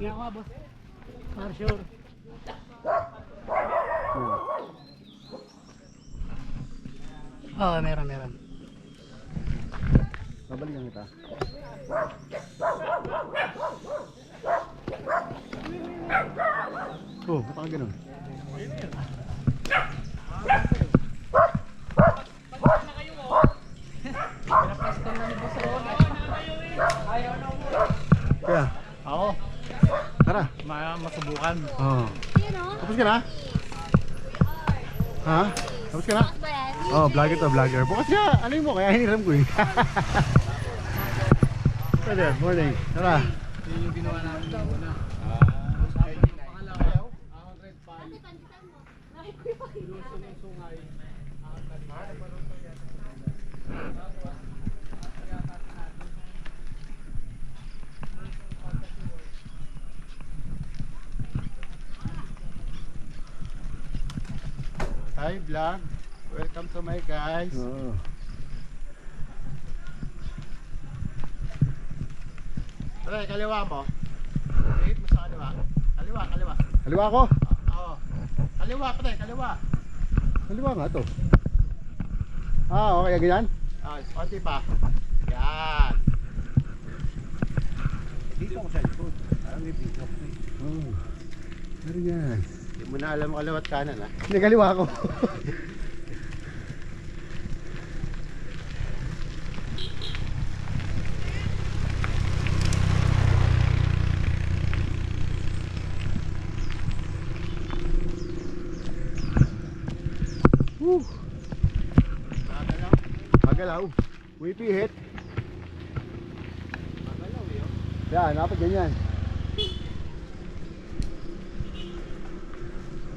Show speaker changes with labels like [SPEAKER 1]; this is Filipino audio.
[SPEAKER 1] Tingnan ko nga, boss. For sure. Oo, meron.
[SPEAKER 2] Babalikan kita. Oh, ba't ka ganun? Kaya,
[SPEAKER 3] Ako,
[SPEAKER 2] tara.
[SPEAKER 3] masubukan.
[SPEAKER 2] Oh. Tapos ka na? Ha? Tapos ka na? Oh, vlogger to, vlogger. Bukas ka, ano mo, kaya hiniram ko eh. Pwede, morning. Tara.
[SPEAKER 3] Yun yung ginawa namin yung una.
[SPEAKER 4] Hi vlog, welcome to my guys.
[SPEAKER 2] Oo.
[SPEAKER 4] Pre, kaliwa mo. Hit mo sa kaliwa. Kaliwa.
[SPEAKER 2] Kaliwa ko?
[SPEAKER 4] Oo. Kaliwa pre, kaliwa.
[SPEAKER 2] Kaliwa nga to. Ah, okay, ganyan?
[SPEAKER 4] Konti pa. Yan.
[SPEAKER 3] Dito ako sa likod. Parang may bigok na eh.
[SPEAKER 2] Oh. Pero yan.
[SPEAKER 4] Hindi mo na alam kaliwat kanan ha.
[SPEAKER 2] Hindi, kaliwa ko. Woo!
[SPEAKER 4] Magalaw.
[SPEAKER 2] Magalaw. Whippy hit.
[SPEAKER 4] Magalaw yun.
[SPEAKER 2] Yan, dapat ganyan.